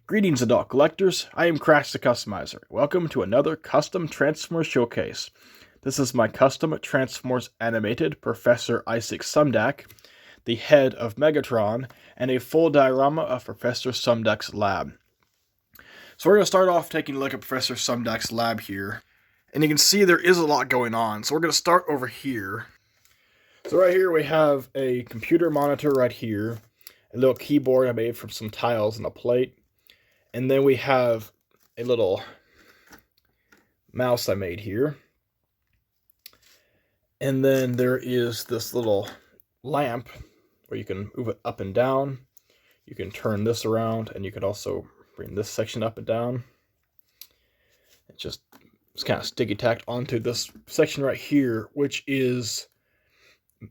Greetings adult collectors, I am Crash the Customizer. Welcome to another custom Transformers showcase. This is my custom Transformers animated Professor Isaac Sumdac, the head of Megatron, and a full diorama of Professor Sumdac's lab. So we're going to start off taking a look at Professor Sumdac's lab here. And you can see there is a lot going on, so we're going to start over here. So right here we have a computer monitor right here, a little keyboard I made from some tiles and a plate. And then we have a little mouse I made here. And then there is this little lamp where you can move it up and down. You can turn this around, and you can also bring this section up and down. It's kind of sticky tacked onto this section right here, which is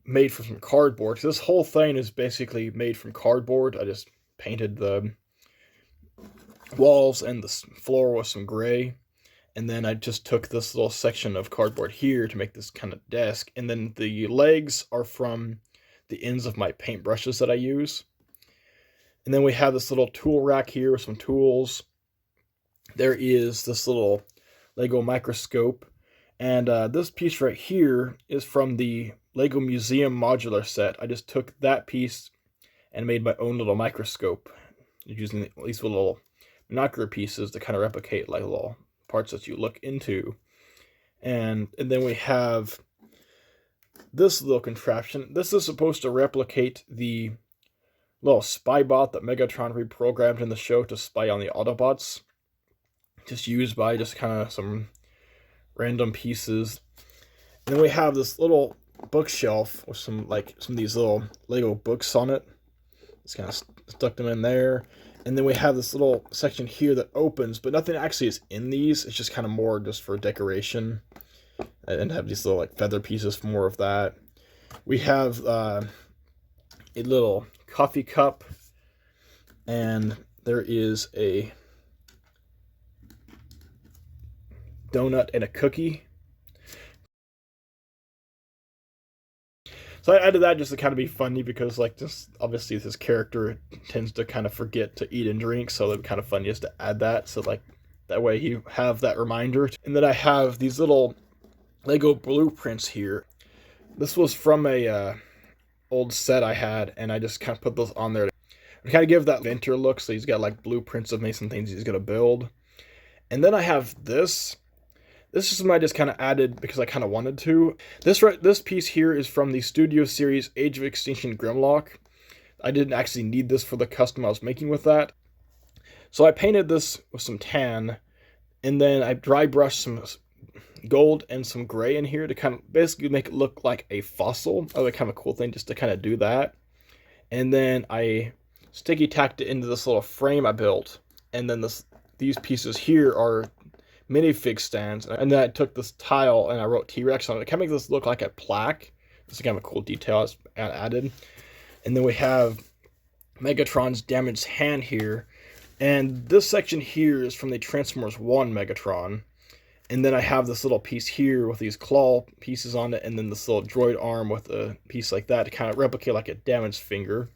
made from some cardboard. This whole thing is basically made from cardboard. I just painted the walls and the floor with some gray, and then I just took this little section of cardboard here to make this kind of desk, and then the legs are from the ends of my paintbrushes that I use. And then we have this little tool rack here with some tools. There is this little Lego microscope, and this piece right here is from the Lego Museum modular set. I just took that piece and made my own little microscope using these little binocular pieces to kind of replicate like little parts that you look into. And then we have this little contraption. This is supposed to replicate the little spy bot that Megatron reprogrammed in the show to spy on the Autobots. Just used by just kind of some random pieces. And then we have this little bookshelf with some of these little Lego books on it. Just kind of stuck them in there. And then we have this little section here that opens, but nothing actually is in these. It's just kind of more just for decoration. And have these little like feather pieces for more of that. We have a little coffee cup. And there is a donut and a cookie. So I added that just to kind of be funny because, like, just obviously this character tends to kind of forget to eat and drink, so it'd be kind of funny just to add that. So, like, that way you have that reminder. And then I have these little Lego blueprints here. This was from a old set I had, and I just kind of put those on there to kind of give that inventor look. So he's got like blueprints of some things he's gonna build. And then I have this. This is something I just kind of added because I kind of wanted to. This piece here is from the Studio Series Age of Extinction Grimlock. I didn't actually need this for the custom I was making with that. So I painted this with some tan, and then I dry brushed some gold and some gray in here to kind of basically make it look like a fossil. That was kind of a cool thing just to kind of do that. And then I sticky tacked it into this little frame I built. And then these pieces here are minifig stands, and then I took this tile and I wrote T-Rex on it. It kind of makes this look like a plaque. This is kind of a cool detail I added. And then we have Megatron's damaged hand here, and this section here is from the Transformers 1 Megatron. And then I have this little piece here with these claw pieces on it, and then this little droid arm with a piece like that to kind of replicate like a damaged finger.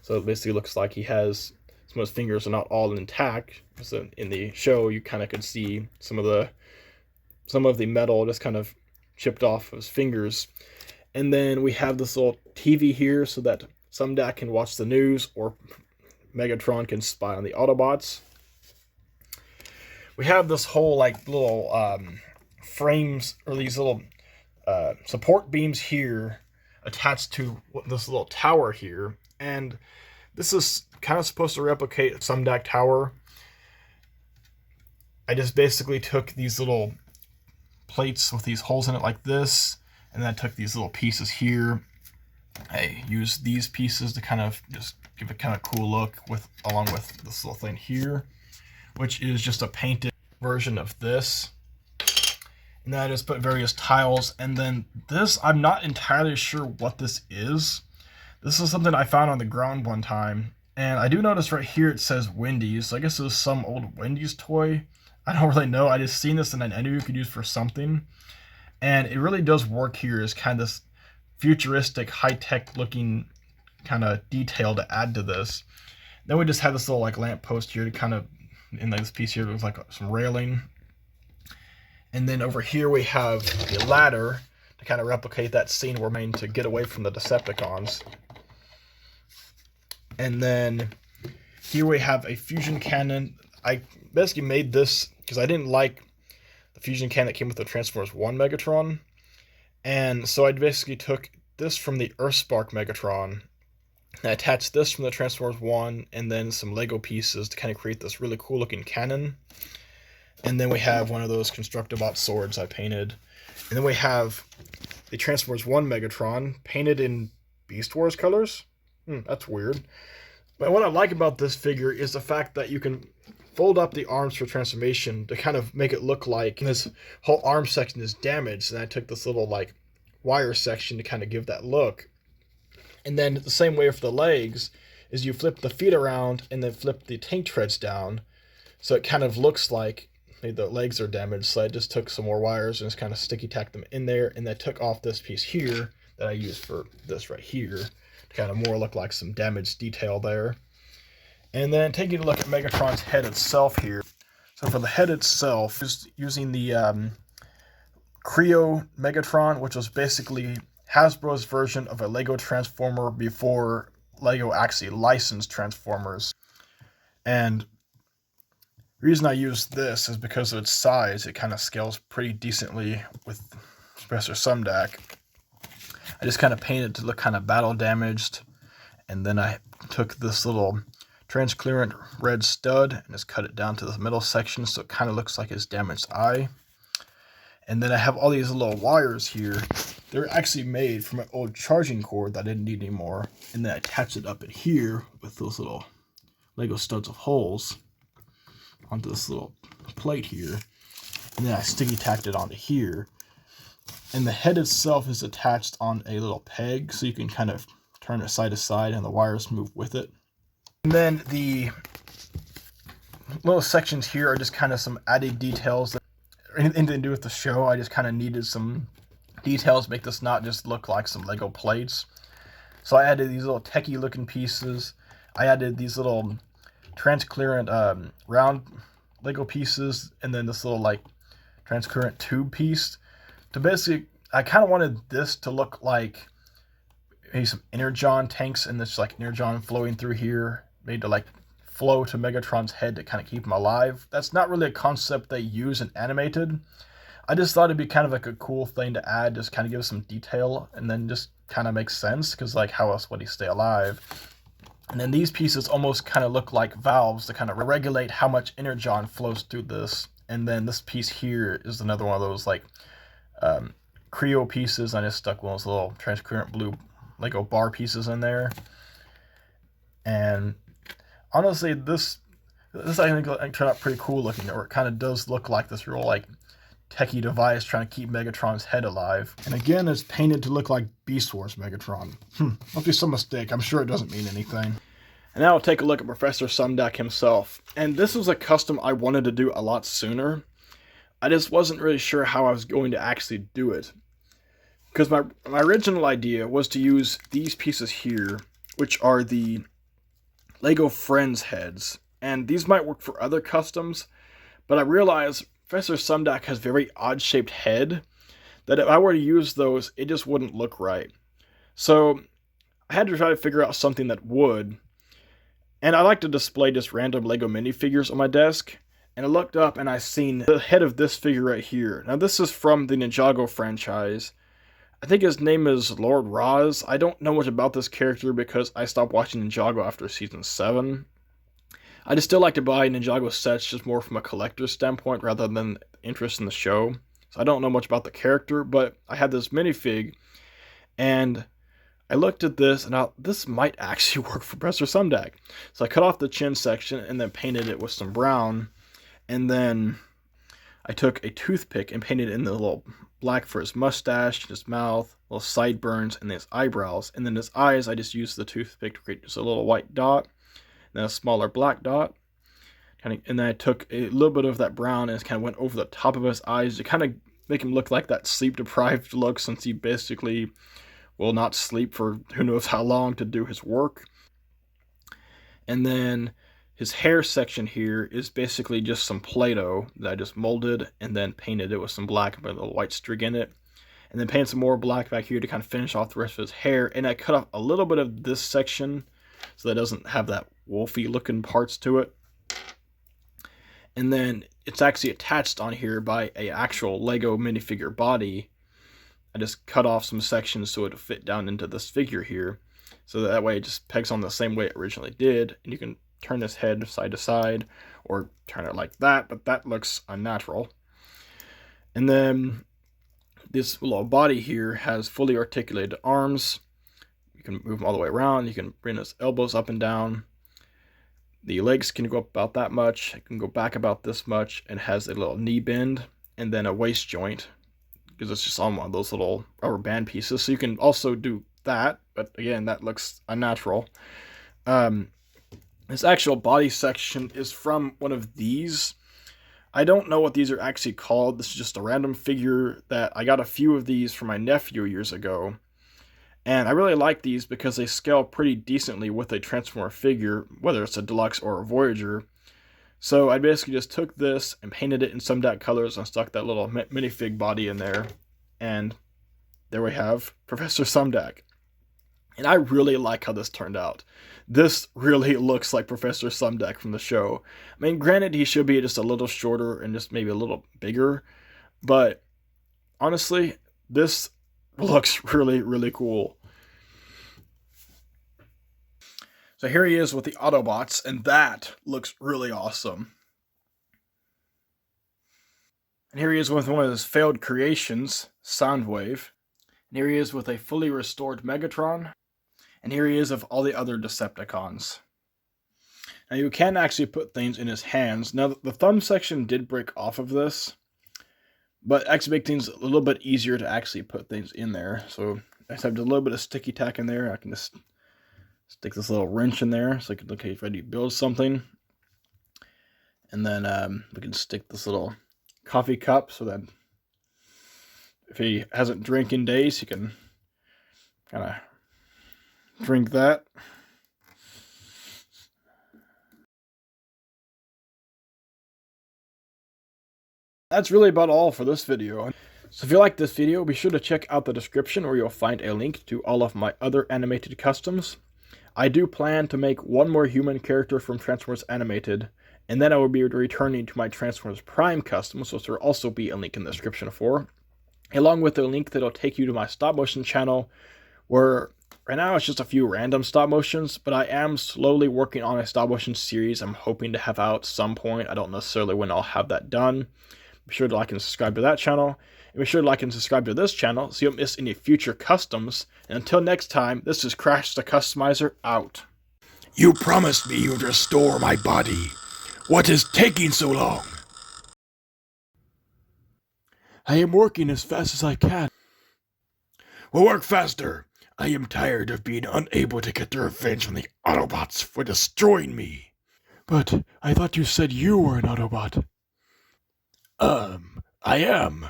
So it basically looks like he has some of his fingers are not all intact. So in the show, you kind of could see some of the metal just kind of chipped off his fingers. And then we have this little TV here so that Sumdac can watch the news, or Megatron can spy on the Autobots. We have this whole like little frames, or these little support beams here attached to this little tower here. And this is kind of supposed to replicate Sumdac Tower. I just basically took these little plates with these holes in it like this, and then I took these little pieces here. I used these pieces to kind of just give a kind of cool look along with this little thing here, which is just a painted version of this. And then I just put various tiles, and then this, I'm not entirely sure what this is. This is something I found on the ground one time, and I do notice right here it says Wendy's, so I guess it was some old Wendy's toy. I don't really know, I just seen this and I knew you could use for something. And it really does work here as kind of this futuristic, high-tech looking kind of detail to add to this. Then we just have this little like lamp post here to kind of, in this piece here, there's like some railing. And then over here we have the ladder to kind of replicate that scene we're made to get away from the Decepticons. And then here we have a fusion cannon. I basically made this because I didn't like the fusion cannon that came with the Transformers 1 Megatron. And so I basically took this from the Earthspark Megatron. I attached this from the Transformers 1 and then some Lego pieces to kind of create this really cool looking cannon. And then we have one of those Constructibot swords I painted. And then we have the Transformers 1 Megatron painted in Beast Wars colors. That's weird. But what I like about this figure is the fact that you can fold up the arms for transformation to kind of make it look like this whole arm section is damaged. And I took this little like wire section to kind of give that look. And then the same way for the legs is you flip the feet around and then flip the tank treads down. So it kind of looks like the legs are damaged. So I just took some more wires and just kind of sticky tacked them in there. And I took off this piece here that I used for this right here to kind of more look like some damaged detail there. And then taking a look at Megatron's head itself here. So for the head itself, just using the Creo Megatron, which was basically Hasbro's version of a Lego Transformer before Lego actually licensed Transformers. And the reason I use this is because of its size. It kind of scales pretty decently with Professor Sumdac. I just kind of painted to look kind of battle damaged. And then I took this little transparent red stud and just cut it down to the middle section so it kind of looks like his damaged eye. And then I have all these little wires here. They're actually made from an old charging cord that I didn't need anymore. And then I attached it up in here with those little Lego studs of holes onto this little plate here. And then I sticky tacked it onto here. And the head itself is attached on a little peg, so you can kind of turn it side to side and the wires move with it. And then the little sections here are just kind of some added details that anything to do with the show. I just kind of needed some details to make this not just look like some Lego plates. So I added these little techie looking pieces. I added these little transparent round Lego pieces, and then this little like transparent tube piece. To basically, I kind of wanted this to look like maybe some Energon tanks, and this like Energon flowing through here, made to like flow to Megatron's head to kind of keep him alive. That's not really a concept they use in animated. I just thought it'd be kind of like a cool thing to add, just kind of give some detail, and then just kind of makes sense, because like how else would he stay alive? And then these pieces almost kind of look like valves to kind of regulate how much Energon flows through this. And then this piece here is another one of those like Creo pieces. I just stuck one of those little transparent blue Lego bar pieces in there. And honestly, this I think turned out pretty cool looking, or it kind of does look like this real like techie device trying to keep Megatron's head alive. And again, it's painted to look like Beast Wars Megatron. Must be some mistake. I'm sure it doesn't mean anything. And now we'll take a look at Professor Sumdac himself. And this was a custom I wanted to do a lot sooner. I just wasn't really sure how I was going to actually do it. Because my original idea was to use these pieces here, which are the Lego Friends heads. And these might work for other customs, but I realized Professor Sumdac has a very odd-shaped head, that if I were to use those, it just wouldn't look right. So I had to try to figure out something that would. And I like to display just random Lego minifigures on my desk. And I looked up and I seen the head of this figure right here. Now this is from the Ninjago franchise. I think his name is Lord Ras. I don't know much about this character because I stopped watching Ninjago after season 7. I just still like to buy Ninjago sets just more from a collector's standpoint rather than interest in the show. So I don't know much about the character, but I had this minifig, and I looked at this, and this might actually work for Professor Sumdac. So I cut off the chin section and then painted it with some brown, and then I took a toothpick and painted in the little black for his mustache, his mouth, little sideburns, and his eyebrows. And then his eyes, I just used the toothpick to create just a little white dot, then a smaller black dot. And then I took a little bit of that brown and just kind of went over the top of his eyes to kind of make him look like that sleep-deprived look, since he basically will not sleep for who knows how long to do his work. And then his hair section here is basically just some Play-Doh that I just molded and then painted it with some black and put a little white streak in it. And then painted some more black back here to kind of finish off the rest of his hair. And I cut off a little bit of this section so that it doesn't have that wolfy looking parts to it. And then it's actually attached on here by a actual Lego minifigure body. I just cut off some sections so it'll fit down into this figure here. So that way it just pegs on the same way it originally did. And you can turn this head side to side or turn it like that, but that looks unnatural. And then this little body here has fully articulated arms. You can move them all the way around. You can bring his elbows up and down. The legs can go up about that much. It can go back about this much. And has a little knee bend and then a waist joint because it's just on one of those little rubber band pieces. So you can also do that, but again, that looks unnatural. This actual body section is from one of these. I don't know what these are actually called. This is just a random figure that I got a few of these from my nephew years ago. And I really like these because they scale pretty decently with a Transformer figure, whether it's a deluxe or a Voyager. So I basically just took this and painted it in Sumdac colors and stuck that little minifig body in there. And there we have Professor Sumdac. And I really like how this turned out. This really looks like Professor Sumdac from the show. I mean, granted, he should be just a little shorter and just maybe a little bigger. But honestly, this looks really, really cool. So here he is with the Autobots, and that looks really awesome. And here he is with one of his failed creations, Soundwave. And here he is with a fully restored Megatron. And here he is of all the other Decepticons. Now you can actually put things in his hands. Now the thumb section did break off of this, but actually make things a little bit easier to actually put things in there. So I just have a little bit of sticky tack in there. I can just stick this little wrench in there so I can look at ready to build something. And then we can stick this little coffee cup so that if he hasn't drank in days, he can kind of drink that. That's really about all for this video. So if you like this video, be sure to check out the description where you'll find a link to all of my other animated customs. I do plan to make one more human character from Transformers Animated, and then I will be returning to my Transformers Prime customs, which there will also be a link in the description for, along with a link that will take you to my stop motion channel, where right now it's just a few random stop motions, but I am slowly working on a stop motion series I'm hoping to have out some point. I don't necessarily when I'll have that done. Be sure to like and subscribe to that channel. And be sure to like and subscribe to this channel so you don't miss any future customs. And until next time, this is Crash the Customizer out. You promised me you'd restore my body. What is taking so long? I am working as fast as I can. Well, work faster. I am tired of being unable to get the revenge on the Autobots for destroying me. But I thought you said you were an Autobot. I am.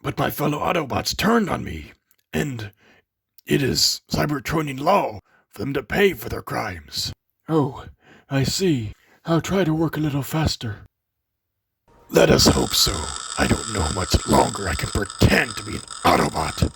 But my fellow Autobots turned on me, and it is Cybertronian law for them to pay for their crimes. Oh, I see. I'll try to work a little faster. Let us hope so. I don't know how much longer I can pretend to be an Autobot.